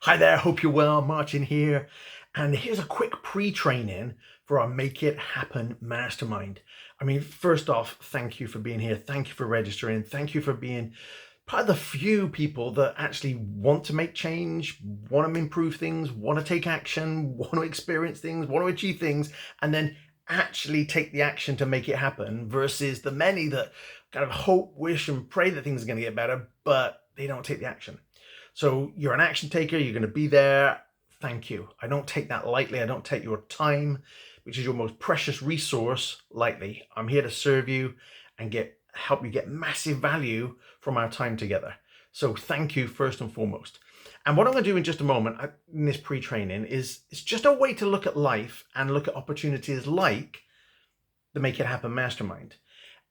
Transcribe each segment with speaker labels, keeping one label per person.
Speaker 1: Hi there, hope you're well. Martin here. And here's a quick pre-training for our Make It Happen Mastermind. I mean, first off, thank you for being here. Thank you for registering. Thank you for being part of the few people that actually want to make change, want to improve things, want to take action, want to experience things, want to achieve things, and then actually take the action to make it happen versus the many that kind of hope, wish, and pray that things are going to get better, but they don't take the action. So you're an action taker, you're going to be there. Thank you. I don't take that lightly. I don't take your time, which is your most precious resource, lightly. I'm here to serve you and help you get massive value from our time together. So thank you first and foremost. And what I'm going to do in just a moment in this pre-training is it's just a way to look at life and look at opportunities like the Make It Happen Mastermind.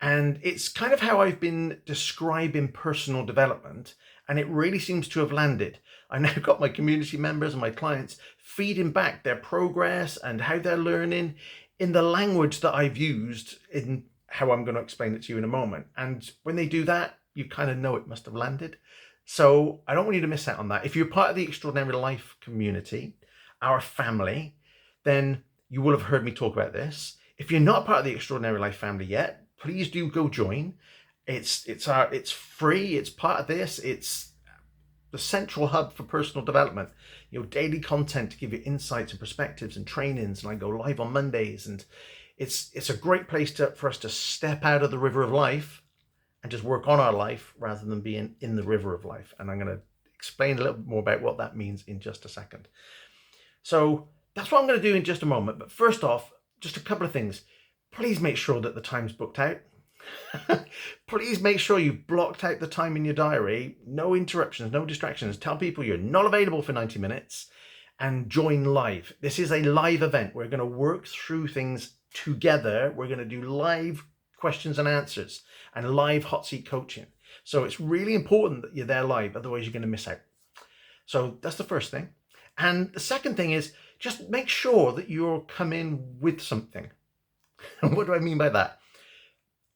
Speaker 1: And it's kind of how I've been describing personal development, and it really seems to have landed. I've now got my community members and my clients feeding back their progress and how they're learning in the language that I've used in how I'm going to explain it to you in a moment. And when they do that, you kind of know it must have landed. So I don't want you to miss out on that. If you're part of the Extraordinary Life community, our family, then you will have heard me talk about this. If you're not part of the Extraordinary Life family yet, please do go join. It's free. It's part of this. It's the central hub for personal development. Daily content to give you insights and perspectives and trainings. And I go live on Mondays, and it's a great place for us to step out of the river of life and just work on our life rather than being in the river of life. And I'm going to explain a little bit more about what that means in just a second. So that's what I'm going to do in just a moment. But first off, just a couple of things. Please make sure that the time's booked out. Please make sure you've blocked out the time in your diary. No interruptions, no distractions. Tell people you're not available for 90 minutes and join live. This is a live event. We're going to work through things together. We're going to do live questions and answers and live hot seat coaching. So it's really important that you're there live, otherwise you're going to miss out. So that's the first thing. And the second thing is just make sure that you're coming with something. And what do I mean by that?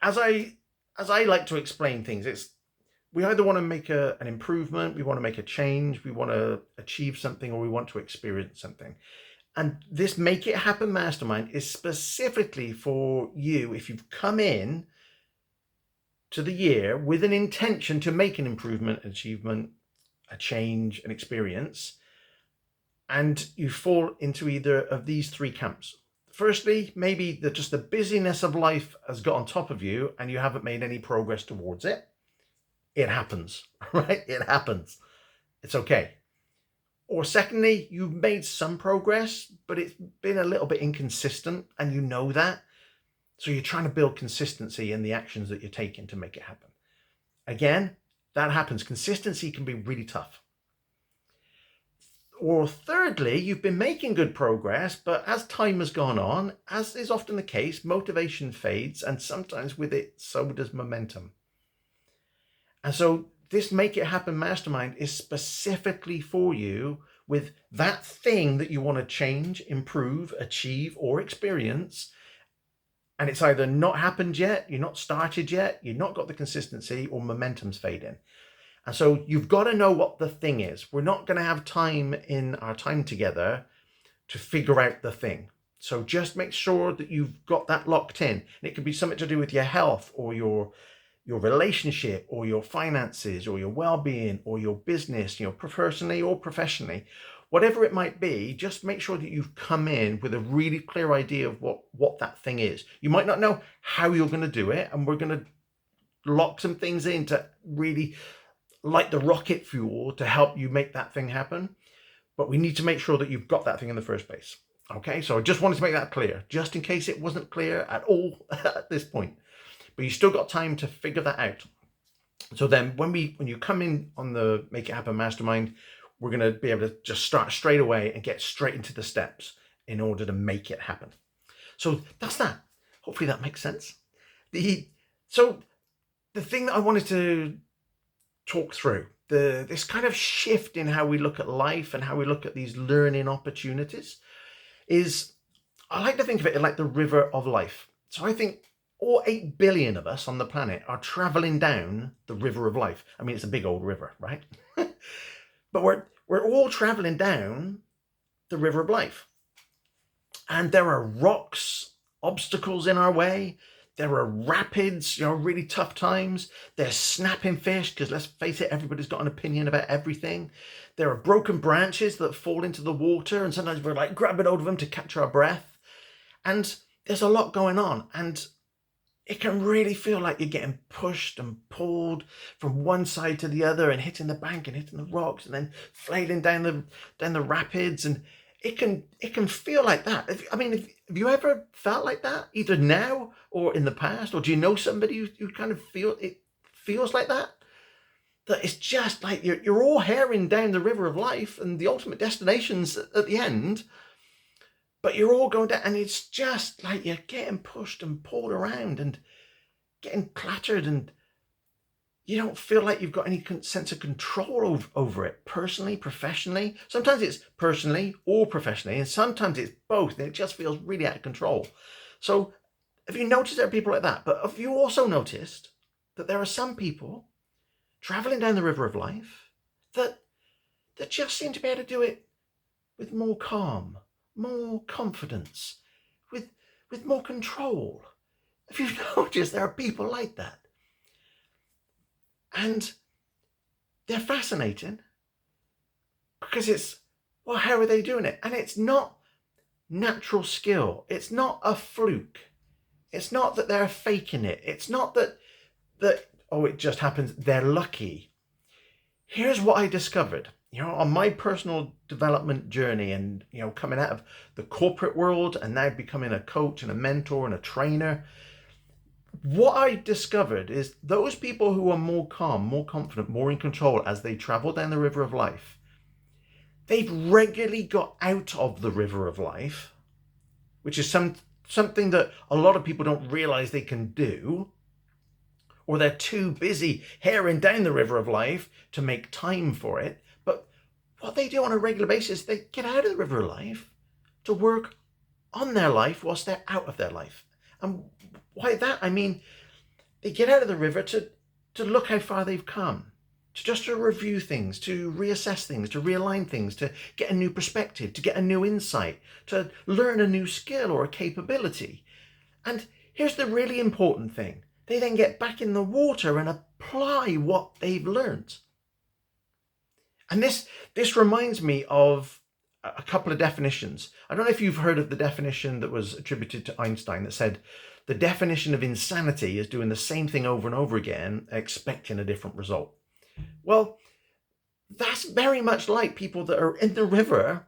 Speaker 1: As I like to explain things, we either want to make an improvement, we want to make a change, we want to achieve something, or we want to experience something. And this Make It Happen Mastermind is specifically for you if you've come in to the year with an intention to make an improvement, an achievement, a change, an experience, and you fall into either of these three camps. Firstly, maybe just the busyness of life has got on top of you and you haven't made any progress towards it. It happens, right? It happens. It's okay. Or secondly, you've made some progress, but it's been a little bit inconsistent and you know that. So you're trying to build consistency in the actions that you're taking to make it happen. Again, that happens. Consistency can be really tough. Or thirdly, you've been making good progress, but as time has gone on, as is often the case, motivation fades, and sometimes with it, so does momentum. And so this Make It Happen Mastermind is specifically for you with that thing that you want to change, improve, achieve, or experience. And it's either not happened yet, you're not started yet, you've not got the consistency, or momentum's fading. And so you've got to know what the thing is. We're not going to have time in our time together to figure out the thing. So just make sure that you've got that locked in. And it could be something to do with your health or your relationship or your finances or your well-being or your business, personally or professionally. Whatever it might be, just make sure that you've come in with a really clear idea of what that thing is. You might not know how you're going to do it, and we're going to lock some things in to really like the rocket fuel to help you make that thing happen. But we need to make sure that you've got that thing in the first place. Okay, so I just wanted to make that clear, just in case it wasn't clear at all at this point. But you still got time to figure that out. So then when you come in on the Make It Happen Mastermind, we're going to be able to just start straight away and get straight into the steps in order to make it happen. So that's that. Hopefully that makes sense. So the thing that I wanted to talk through, this kind of shift in how we look at life and how we look at these learning opportunities, is I like to think of it like the river of life. So I think all 8 billion of us on the planet are traveling down the river of life. I mean, it's a big old river, right? But We're all traveling down the river of life. And there are rocks, obstacles in our way. There are rapids, really tough times. There's snapping fish, because let's face it, everybody's got an opinion about everything. There are broken branches that fall into the water, and sometimes we're like grabbing hold of them to catch our breath. And there's a lot going on, and it can really feel like you're getting pushed and pulled from one side to the other and hitting the bank and hitting the rocks and then flailing down the rapids. And it can feel like that. Have you ever felt like that, either now or in the past? Or do you know somebody who kind of feels like that? That it's just like you're all herring down the river of life and the ultimate destination's at the end, but you're all going down, and it's just like you're getting pushed and pulled around and getting clattered, and you don't feel like you've got any sense of control over it, personally, professionally. Sometimes it's personally or professionally, and sometimes it's both, and it just feels really out of control. So have you noticed there are people like that? But have you also noticed that there are some people traveling down the river of life that just seem to be able to do it with more calm, more confidence, with more control? Have you noticed there are people like that? And they're fascinating because it's, well, how are they doing it? And it's not natural skill. It's not a fluke. It's not that they're faking it. It's not that it just happens, they're lucky. Here's what I discovered, on my personal development journey, and, coming out of the corporate world and now becoming a coach and a mentor and a trainer. What I discovered is those people who are more calm, more confident, more in control as they travel down the river of life, they've regularly got out of the river of life, which is something that a lot of people don't realize they can do, or they're too busy herring down the river of life to make time for it. But what they do on a regular basis, they get out of the river of life to work on their life whilst they're out of their life. And why that? They get out of the river to look how far they've come, to review things, to reassess things, to realign things, to get a new perspective, to get a new insight, to learn a new skill or a capability. And here's the really important thing. They then get back in the water and apply what they've learned. And this reminds me of a couple of definitions. I don't know if you've heard of the definition that was attributed to Einstein that said the definition of insanity is doing the same thing over and over again, expecting a different result. Well, that's very much like people that are in the river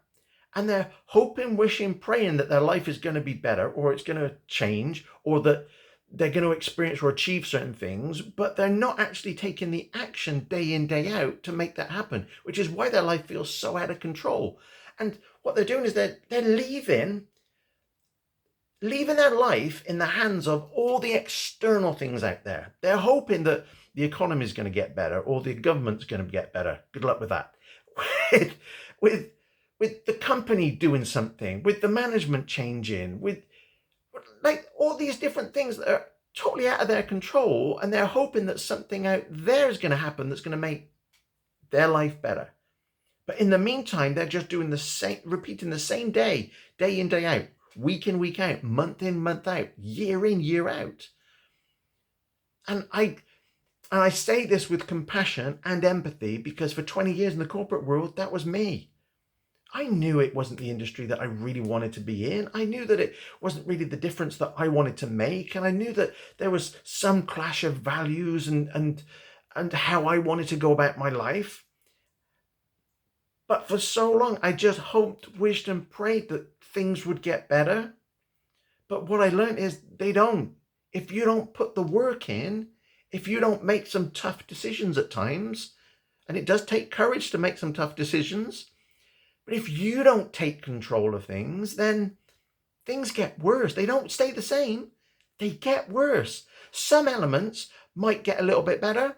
Speaker 1: and they're hoping, wishing, praying that their life is going to be better, or it's going to change, or that they're going to experience or achieve certain things, but they're not actually taking the action day in, day out to make that happen, which is why their life feels so out of control. And what they're doing is they're leaving their life in the hands of all the external things out there. They're hoping that the economy is going to get better, or the government's going to get better. Good luck with that. with the company doing something, with the management changing, with like all these different things that are totally out of their control, and they're hoping that something out there is going to happen that's going to make their life better. But in the meantime, they're just doing the same, repeating the same day in, day out, week in, week out, month in, month out, year in, year out. And I say this with compassion and empathy, because for 20 years in the corporate world, that was me. I knew it wasn't the industry that I really wanted to be in. I knew that it wasn't really the difference that I wanted to make. And I knew that there was some clash of values and how I wanted to go about my life. But for so long, I just hoped, wished, and prayed that things would get better. But what I learned is they don't. If you don't put the work in, if you don't make some tough decisions at times, and it does take courage to make some tough decisions, but if you don't take control of things, then things get worse. They don't stay the same. They get worse. Some elements might get a little bit better,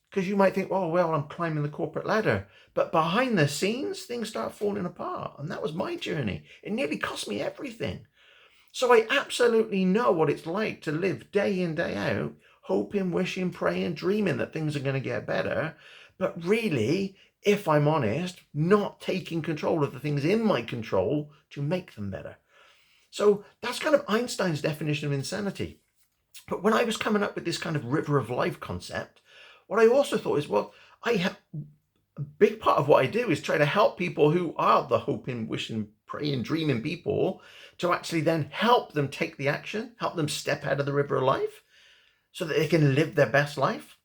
Speaker 1: because you might think, oh, well, I'm climbing the corporate ladder. But behind the scenes, things start falling apart. And that was my journey. It nearly cost me everything. So I absolutely know what it's like to live day in, day out, hoping, wishing, praying, dreaming that things are going to get better. But really, if I'm honest, not taking control of the things in my control to make them better. So that's kind of Einstein's definition of insanity. But when I was coming up with this kind of river of life concept, what I also thought is, well, I have a big part of what I do is try to help people who are the hoping, wishing, praying, dreaming people to actually then help them take the action, help them step out of the river of life so that they can live their best life.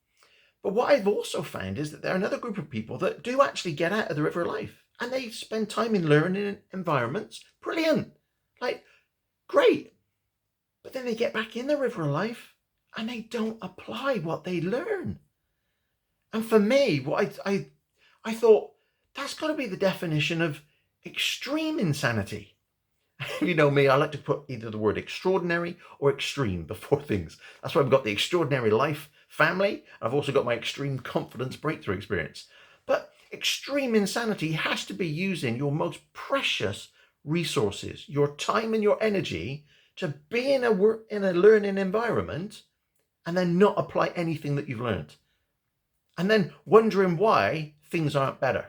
Speaker 1: But what I've also found is that there are another group of people that do actually get out of the river of life and they spend time in learning environments. Brilliant. Like, great. But then they get back in the river of life and they don't apply what they learn. And for me, what I thought, that's got to be the definition of extreme insanity. You know me, I like to put either the word extraordinary or extreme before things. That's why I've got the extraordinary life family. I've also got my extreme confidence breakthrough experience. But extreme insanity has to be using your most precious resources, your time and your energy, to be in a learning environment and then not apply anything that you've learned. And then wondering why things aren't better.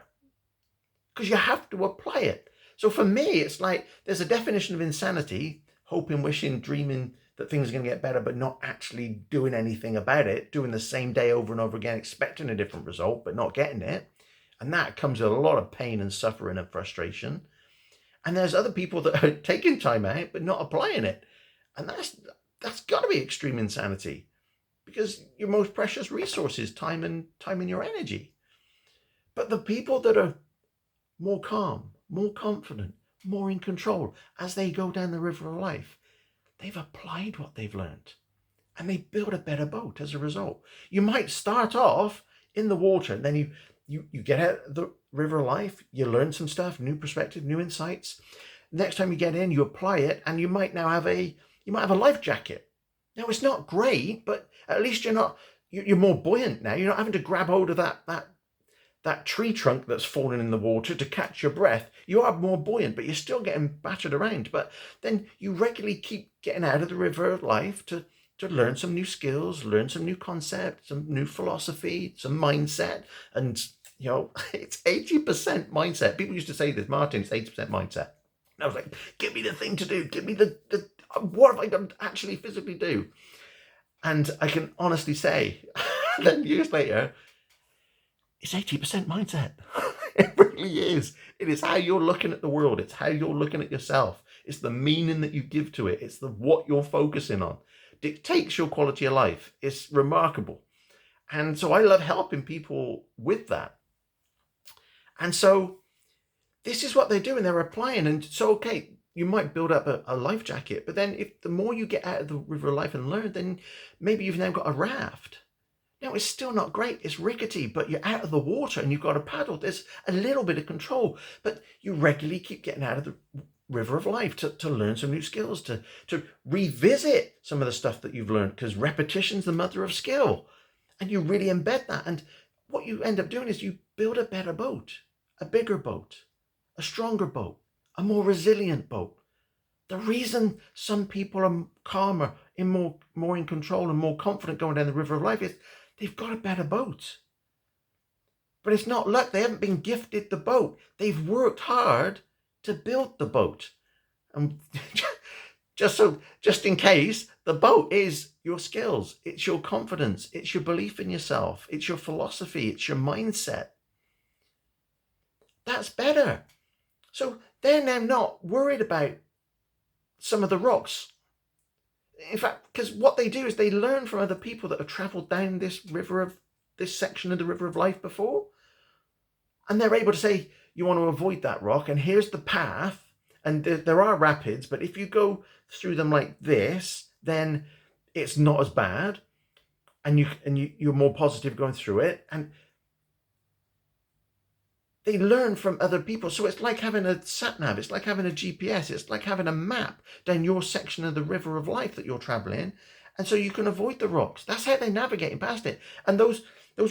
Speaker 1: Because you have to apply it. So for me, it's like there's a definition of insanity, hoping, wishing, dreaming that things are going to get better, but not actually doing anything about it, doing the same day over and over again, expecting a different result, but not getting it. And that comes with a lot of pain and suffering and frustration. And there's other people that are taking time out, but not applying it. And that's got to be extreme insanity, because your most precious resource is time and your energy. But the people that are more calm, more confident, more in control as they go down the river of life, they've applied what they've learned and they build a better boat as a result. You might start off in the water and then you get out of the river of life, you learn some stuff, new perspective, new insights. Next time you get in, you apply it, and you might have a life jacket. Now, it's not great, but at least you're more buoyant now. You're not having to grab hold of that tree trunk that's fallen in the water to catch your breath. You are more buoyant, but you're still getting battered around. But then you regularly keep getting out of the river of life to learn some new skills, learn some new concepts, some new philosophy, some mindset. And, it's 80% mindset. People used to say this, Martin, it's 80% mindset. And I was like, give me the thing to do. Give me what have I done to actually physically do? And I can honestly say, then years later, it's 80% mindset. It really is. It is how you're looking at the world. It's how you're looking at yourself. It's the meaning that you give to it. It's what you're focusing on. Dictates your quality of life. It's remarkable. And so I love helping people with that. And so this is what they're doing. They're applying. And so, okay, you might build up a life jacket, but then if the more you get out of the river of life and learn, then maybe you've now got a raft. Now, it's still not great. It's rickety, but you're out of the water and you've got a paddle. There's a little bit of control, but you regularly keep getting out of the river of life to learn some new skills, to revisit some of the stuff that you've learned, because repetition's the mother of skill. And you really embed that. And what you end up doing is you build a better boat, a bigger boat, a stronger boat, a more resilient boat. The reason some people are calmer, more in control and more confident going down the river of life is they've got a better boat. But it's not luck. They haven't been gifted the boat. They've worked hard to build the boat. And just in case, the boat is your skills. It's your confidence. It's your belief in yourself. It's your philosophy. It's your mindset. That's better. So they're now not worried about some of the rocks. In fact, because what they do is they learn from other people that have traveled down this section of the river of life before. And they're able to say, you want to avoid that rock, and here's the path. And there are rapids, but if you go through them like this, then it's not as bad. And you're more positive going through it. And they learn from other people. So it's like having a sat-nav. It's like having a GPS. It's like having a map down your section of the river of life that you're traveling. And so you can avoid the rocks. That's how they're navigating past it. And those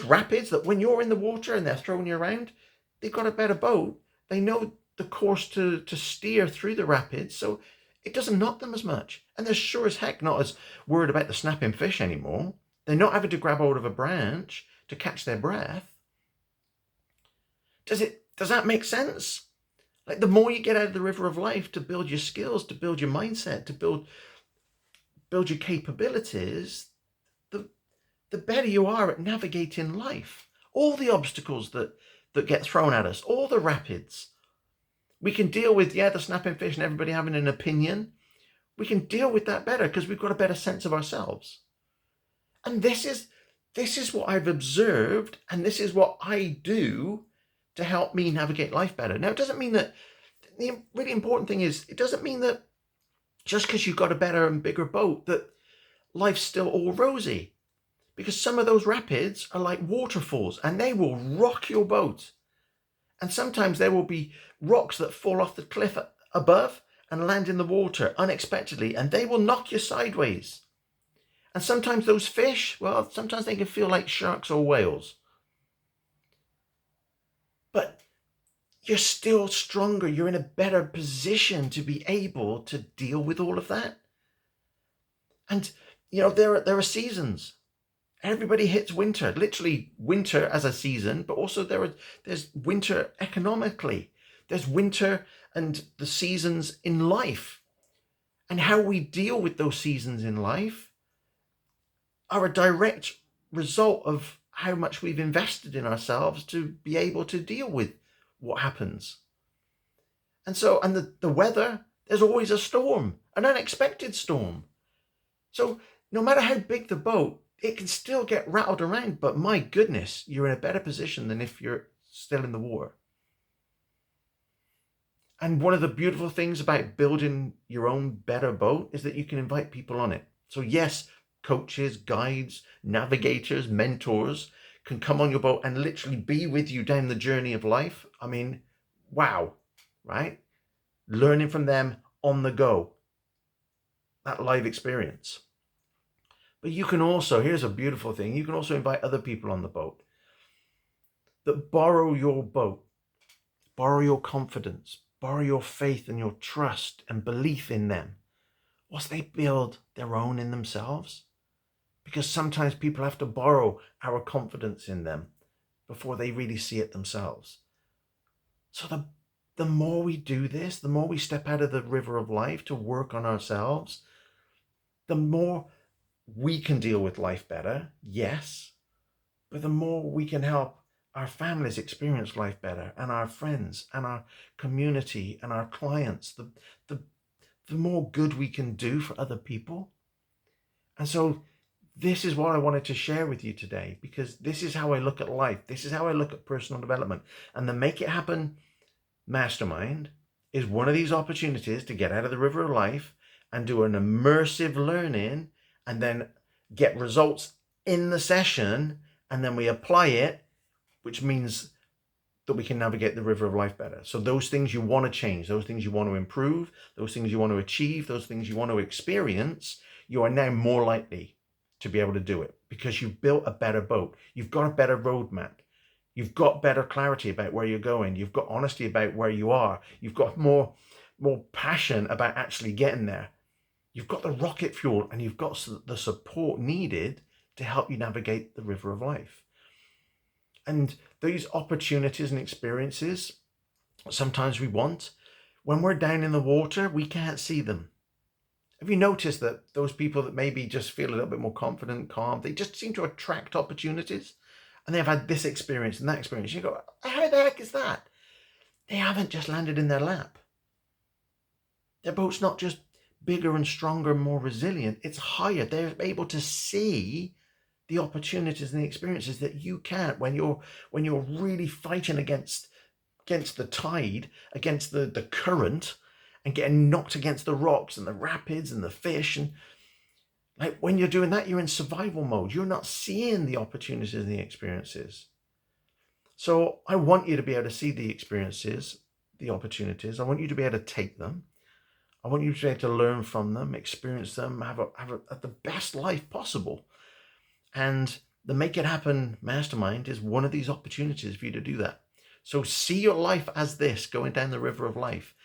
Speaker 1: rapids that when you're in the water and they're throwing you around, they've got a better boat. They know the course to steer through the rapids. So it doesn't knock them as much. And they're sure as heck not as worried about the snapping fish anymore. They're not having to grab hold of a branch to catch their breath. Does that make sense? Like, the more you get out of the river of life to build your skills, to build your mindset, to build your capabilities, the better you are at navigating life. All the obstacles that get thrown at us, all the rapids. We can deal with, the snapping fish and everybody having an opinion. We can deal with that better because we've got a better sense of ourselves. And this is what I've observed, and this is what I do to help me navigate life better. Now, it doesn't mean that, the really important thing is, it doesn't mean that just because you've got a better and bigger boat that life's still all rosy. Because some of those rapids are like waterfalls and they will rock your boat. And sometimes there will be rocks that fall off the cliff above and land in the water unexpectedly, and they will knock you sideways. And sometimes those fish, well, sometimes they can feel like sharks or whales. But you're still stronger. You're in a better position to be able to deal with all of that. And, there are seasons. Everybody hits winter, literally winter as a season, but also there's winter economically. There's winter and the seasons in life. And how we deal with those seasons in life are a direct result of how much we've invested in ourselves to be able to deal with what happens. And so, the weather, there's always a storm, an unexpected storm. So no matter how big the boat, it can still get rattled around, but my goodness, you're in a better position than if you're still in the water. And one of the beautiful things about building your own better boat is that you can invite people on it. So yes, coaches, guides, navigators, mentors can come on your boat and literally be with you down the journey of life. I mean, wow, right? Learning from them on the go, that live experience. But you can also, here's a beautiful thing, you can also invite other people on the boat that borrow your boat, borrow your confidence, borrow your faith and your trust and belief in them, whilst they build their own in themselves. Because sometimes people have to borrow our confidence in them before they really see it themselves. So the more we do this, the more we step out of the river of life to work on ourselves, the more we can deal with life better, yes, but the more we can help our families experience life better, and our friends and our community and our clients, the more good we can do for other people. And so this is what I wanted to share with you today, because this is how I look at life. This is how I look at personal development. And the Make It Happen Mastermind is one of these opportunities to get out of the river of life and do an immersive learning, and then get results in the session, and then we apply it, which means that we can navigate the river of life better. So those things you want to change, those things you want to improve, those things you want to achieve, those things you want to experience, you are now more likely to be able to do it because you've built a better boat. You've got a better roadmap. You've got better clarity about where you're going. You've got honesty about where you are. You've got more passion about actually getting there. You've got the rocket fuel, and you've got the support needed to help you navigate the river of life. And these opportunities and experiences, sometimes we want, when we're down in the water, we can't see them. Have you noticed that those people that maybe just feel a little bit more confident, calm, they just seem to attract opportunities, and they've had this experience and that experience. You go, how the heck is that? They haven't just landed in their lap. Their boat's not just bigger and stronger and more resilient. It's higher. They're able to see the opportunities and the experiences that you can't when you're really fighting against the tide, against the current, and getting knocked against the rocks and the rapids and the fish. And like, when you're doing that, you're in survival mode. You're not seeing the opportunities and the experiences. So I want you to be able to see the experiences, the opportunities. I want you to be able to take them. I want you to be able to learn from them, experience them, have the best life possible. And the Make It Happen Mastermind is one of these opportunities for you to do that. So see your life as this, going down the river of life.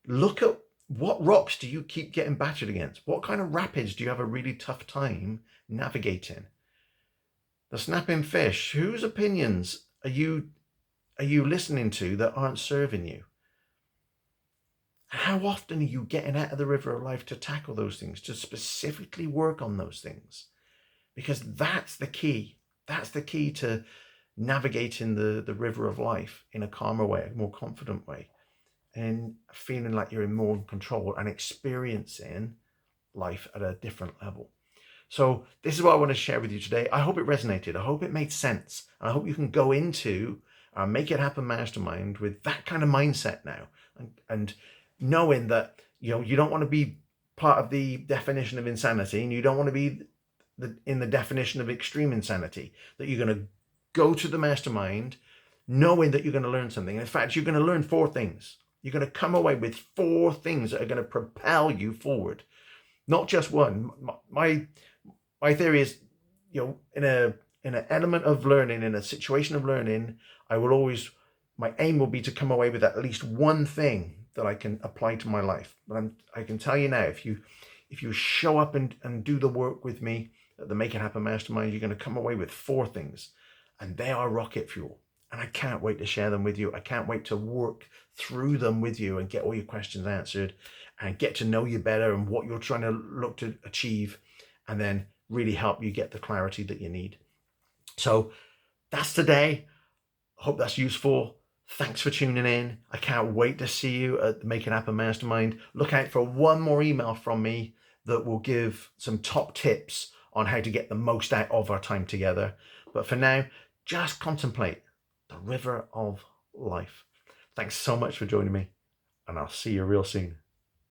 Speaker 1: Look at, what rocks do you keep getting battered against? What kind of rapids do you have a really tough time navigating? The snapping fish, whose opinions are you are you listening to that aren't serving you? How often are you getting out of the river of life to tackle those things, to specifically work on those things? Because that's the key. That's the key to navigating the river of life in a calmer way, a more confident way, and feeling like you're in more control and experiencing life at a different level. So this is what I want to share with you today. I hope it resonated. I hope it made sense. I hope you can go into Make It Happen Mastermind with that kind of mindset now, and knowing that you don't want to be part of the definition of insanity, and you don't want to be in the definition of extreme insanity. That you're going to go to the mastermind knowing that you're going to learn something. In fact, you're going to learn 4 things. You're going to come away with 4 things that are going to propel you forward, not just one. My theory is, in an element of learning, in a situation of learning, my aim will be to come away with at least one thing that I can apply to my life. But I can tell you now, if you show up and do the work with me at the Make It Happen Mastermind, you're going to come away with 4 things, and they are rocket fuel. And I can't wait to share them with you. I can't wait to work through them with you and get all your questions answered and get to know you better and what you're trying to look to achieve, and then really help you get the clarity that you need. So that's today. I hope that's useful. Thanks for tuning in. I can't wait to see you at the Make It Happen Mastermind. Look out for one more email from me that will give some top tips on how to get the most out of our time together. But for now, just contemplate the river of life. Thanks so much for joining me, and I'll see you real soon.